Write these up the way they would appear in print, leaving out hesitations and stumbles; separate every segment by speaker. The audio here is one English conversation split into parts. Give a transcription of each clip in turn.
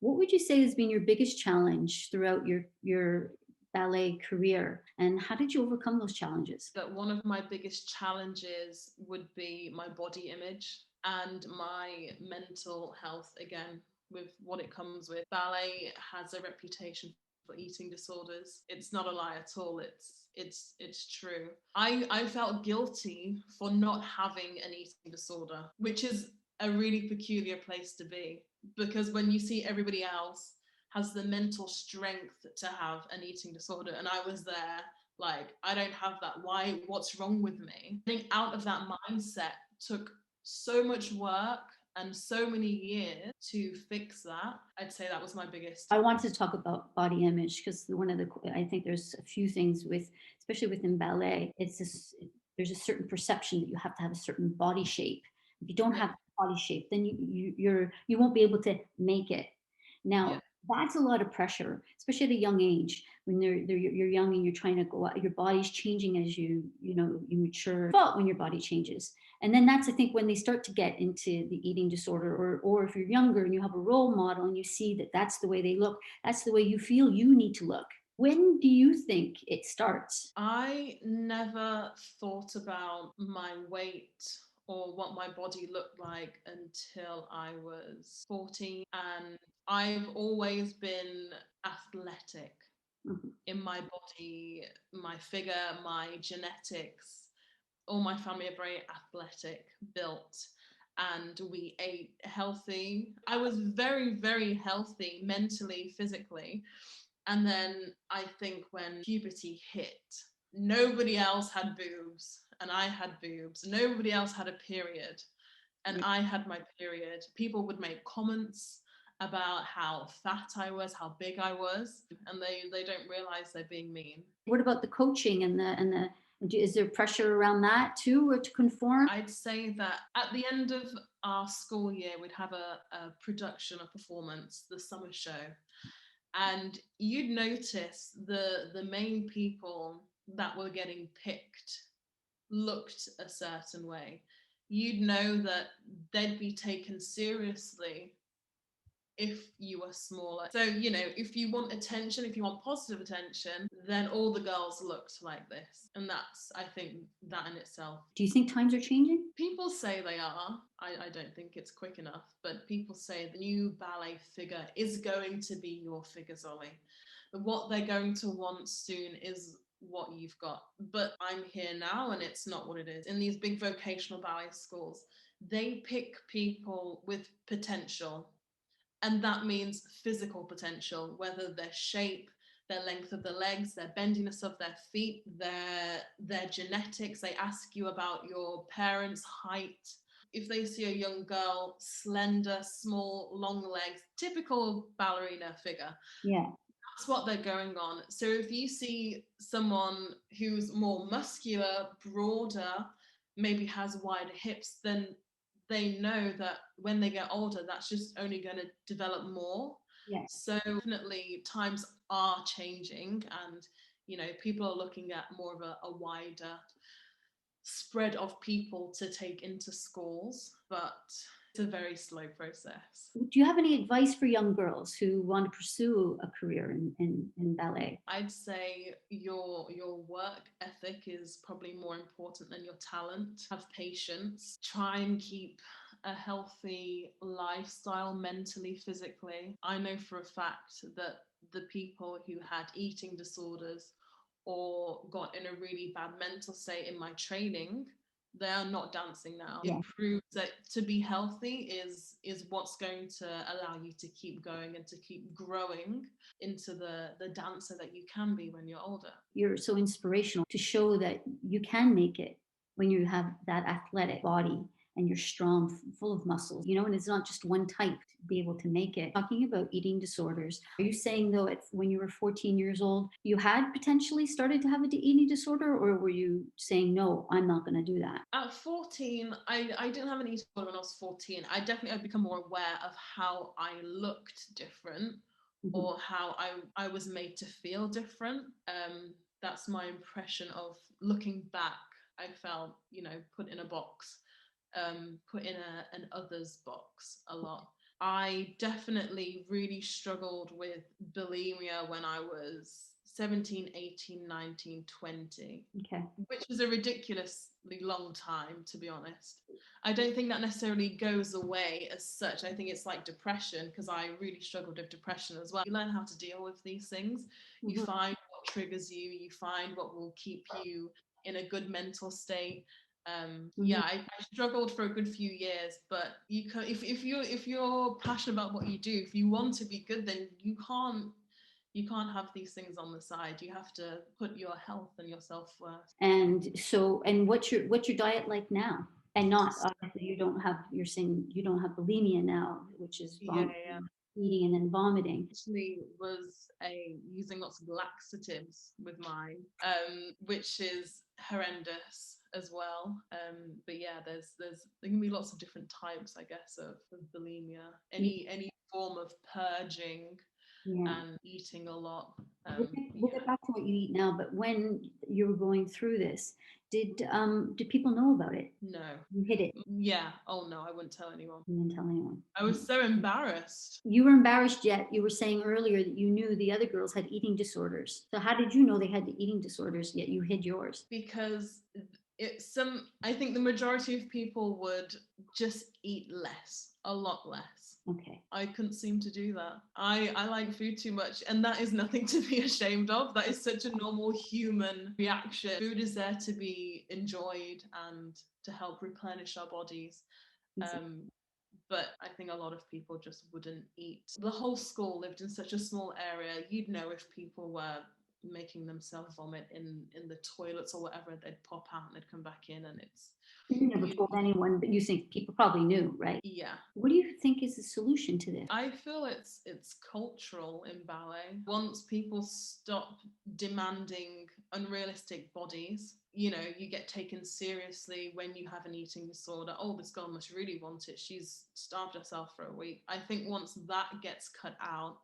Speaker 1: What would you say has been your biggest challenge throughout your ballet career, and how did you overcome those challenges?
Speaker 2: That one of my biggest challenges would be my body image and my mental health again, with what it comes with. Ballet has a reputation for eating disorders. It's not a lie at all. It's true. I felt guilty for not having an eating disorder, which is a really peculiar place to be, because when you see everybody else has the mental strength to have an eating disorder, and I was there like, I don't have that. Why? What's wrong with me? Getting out of that mindset took so much work and so many years to fix that. I'd say that was my biggest.
Speaker 1: I wanted to talk about body image because one of the I think there's a few things with, especially within ballet, it's this, there's a certain perception that you have to have a certain body shape. If you don't
Speaker 2: Yeah,
Speaker 1: have body shape, then you won't be able to make it.
Speaker 2: yeah,
Speaker 1: Now that's a lot of pressure, especially at a young age when you're young and you're trying to go out. Your body's changing as you mature. But when your body changes, and then that's, I think, when they start to get into the eating disorder, or if you're younger and you have a role model and you see that that's the way they look, that's the way you feel you need to look. When do you think it starts?
Speaker 2: I never thought about my weight or what my body looked like until I was 14. And I've always been athletic
Speaker 1: Mhm.
Speaker 2: in my body, my figure, my genetics. All my family are very athletic, built, and we ate healthy. I was very, very healthy mentally, physically. And then I think when puberty hit, nobody else had boobs, and I had boobs. Nobody else had a period, and
Speaker 1: Yeah.
Speaker 2: I had my period. People would make comments about how fat I was, how big I was, and they don't realize they're being mean.
Speaker 1: What about the coaching and the is there pressure around that too, or to conform?
Speaker 2: I'd say that at the end of our school year, we'd have a production, a performance, the summer show. And you'd notice the main people that were getting picked looked a certain way. You'd know that they'd be taken seriously if you were smaller. So, if you want attention, if you want positive attention, then all the girls looked like this. And that's, I think, that in itself.
Speaker 1: Do you think times are changing?
Speaker 2: People say they are. I don't think it's quick enough, but people say the new ballet figure is going to be your figure, Zolly. But what they're going to want soon is what you've got. But I'm here now, and it's not what it is. In these big vocational ballet schools, they pick people with potential, and that means physical potential, whether their shape, their length of the legs, their bendiness of their feet, their genetics. They ask you about your parents' height. If they see a young girl, slender, small, long legs, typical ballerina figure,
Speaker 1: Yeah.
Speaker 2: that's what they're going on. So if you see someone who's more muscular, broader, maybe has wider hips, then they know that when they get older, that's just only going to develop more.
Speaker 1: Yeah.
Speaker 2: So definitely times are changing, and people are looking at more of a wider spread of people to take into schools, but it's a very slow process.
Speaker 1: Do you have any advice for young girls who want to pursue a career in ballet?
Speaker 2: I'd say your work ethic is probably more important than your talent. Have patience. Try and keep a healthy lifestyle mentally, physically. I know for a fact that the people who had eating disorders or got in a really bad mental state in my training, they are not dancing now. It
Speaker 1: Yeah.
Speaker 2: proves that to be healthy is what's going to allow you to keep going and to keep growing into the dancer that you can be when you're older.
Speaker 1: You're so inspirational to show that you can make it when you have that athletic body and you're strong, full of muscles, and it's not just one type to be able to make it. Talking about eating disorders, are you saying though, when you were 14 years old, you had potentially started to have an eating disorder, or were you saying, no, I'm not going to do that?
Speaker 2: At 14, I didn't have an eating disorder when I was 14. I definitely had become more aware of how I looked different,
Speaker 1: Mhm.
Speaker 2: or how I was made to feel different. That's my impression of looking back. I felt, put in a box, put in an others box a lot. I definitely really struggled with bulimia when I was 17, 18, 19, 20,
Speaker 1: Okay.
Speaker 2: which was a ridiculously long time, to be honest. I don't think that necessarily goes away as such. I think it's like depression, because I really struggled with depression as well. You learn how to deal with these things. You
Speaker 1: Mhm.
Speaker 2: find what triggers you, you find what will keep you in a good mental state.
Speaker 1: Mhm.
Speaker 2: Yeah, I struggled for a good few years, but you can, if you're passionate about what you do, if you want to be good, then you can't have these things on the side. You have to put your health and yourself first.
Speaker 1: And so, and what's your diet like now? And not obviously you don't have. You're saying you don't have bulimia now, which is
Speaker 2: Yeah, yeah.
Speaker 1: eating and then vomiting.
Speaker 2: Actually was a using lots of laxatives with mine, which is horrendous as well. But yeah, there can be lots of different types, I guess, of bulimia. Any form of purging
Speaker 1: Yeah.
Speaker 2: and eating a lot.
Speaker 1: We'll get back to what you eat now, but when you were going through this, did people know about it?
Speaker 2: No.
Speaker 1: You hid it.
Speaker 2: Yeah. Oh no, I wouldn't tell anyone.
Speaker 1: You didn't tell anyone.
Speaker 2: I was so embarrassed.
Speaker 1: You were embarrassed, yet you were saying earlier that you knew the other girls had eating disorders. So how did you know they had the eating disorders, yet you hid yours?
Speaker 2: Because I think the majority of people would just eat less, a lot less.
Speaker 1: Okay.
Speaker 2: I couldn't seem to do that. I like food too much, and that is nothing to be ashamed of. That is such a normal human reaction. Food is there to be enjoyed and to help replenish our bodies. Um, but I think a lot of people just wouldn't eat. The whole school lived in such a small area. You'd know if people were making themselves vomit in the toilets or whatever. They'd pop out and they'd come back in, and
Speaker 1: You never
Speaker 2: you
Speaker 1: told anyone, but you think people probably knew, right?
Speaker 2: yeah.
Speaker 1: What do you think is the solution to this?
Speaker 2: I feel it's cultural in ballet. Once people stop demanding unrealistic bodies, you get taken seriously when you have an eating disorder. Oh, this girl must really want it. She's starved herself for a week. I think once that gets cut out,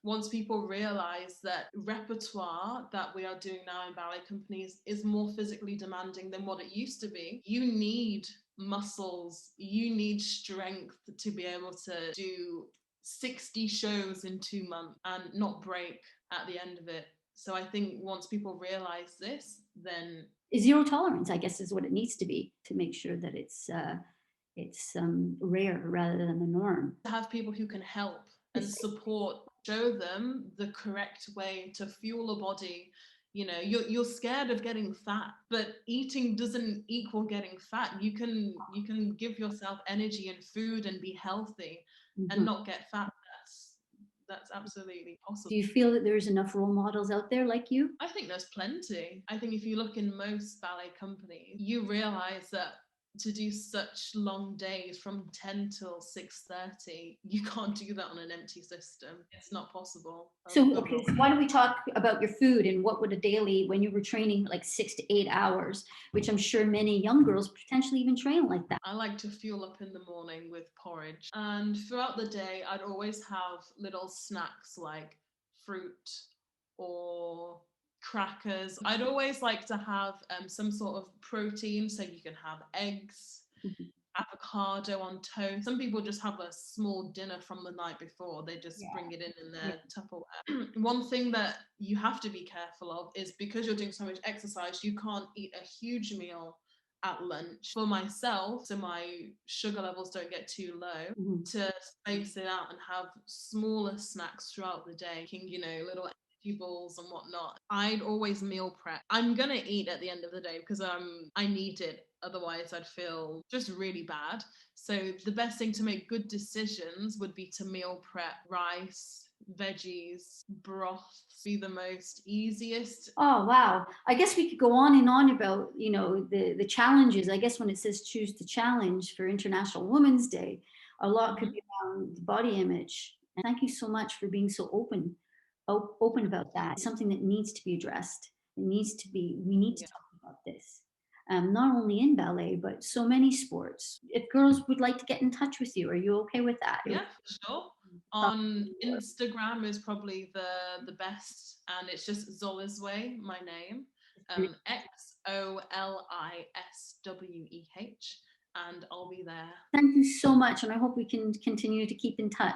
Speaker 2: once people realize that repertoire that we are doing now in ballet companies is more physically demanding than what it used to be, you need muscles, you need strength to be able to do 60 shows in 2 months and not break at the end of it. So I think once people realize this, then
Speaker 1: Zero tolerance, I guess, is what it needs to be to make sure that it's rare rather than the norm.
Speaker 2: to have people who can help and support, show them the correct way to fuel a body. You're scared of getting fat, but eating doesn't equal getting fat. You can give yourself energy and food and be healthy and
Speaker 1: Mhm.
Speaker 2: not get fat. That's absolutely possible.
Speaker 1: Do you feel that there's enough role models out there like you?
Speaker 2: I think there's plenty. I think if you look in most ballet companies, you realize that to do such long days from 10 till 6:30, you can't do that on an empty system. It's not possible.
Speaker 1: So, okay, so why don't we talk about your food and what would a daily, when you were training like 6 to 8 hours, which I'm sure many young girls potentially even train like that.
Speaker 2: I like to fuel up in the morning with porridge. And throughout the day, I'd always have little snacks like fruit or crackers. I'd always like to have some sort of protein. So you can have eggs,
Speaker 1: Mhm.
Speaker 2: avocado on toast. Some people just have a small dinner from the night before. They just bring it in
Speaker 1: Yeah.
Speaker 2: their Tupperware. One thing that you have to be careful of is because you're doing so much exercise, you can't eat a huge meal at lunch. For myself, so my sugar levels don't get too low,
Speaker 1: Mhm.
Speaker 2: to space it out and have smaller snacks throughout the day, little energy balls and whatnot. I'd always meal prep. I'm gonna eat at the end of the day because I need it. Otherwise, I'd feel just really bad. So the best thing to make good decisions would be to meal prep rice, veggies, broths be the most easiest.
Speaker 1: Oh, wow. I guess we could go on and on about, the challenges. I guess when it says choose to challenge for International Women's Day, a lot could
Speaker 2: Mhm.
Speaker 1: be around body image. And thank you so much for being so open about that. It's something that needs to be addressed. We need to
Speaker 2: Yeah.
Speaker 1: talk about this. Not only in ballet, but so many sports. If girls would like to get in touch with you, are you okay with that?
Speaker 2: Yeah, for sure. On Instagram is probably the best, and it's just Xolisweh, my name. XOLISWEH. and I'll be there.
Speaker 1: Thank you so much. And I hope we can continue to keep in touch.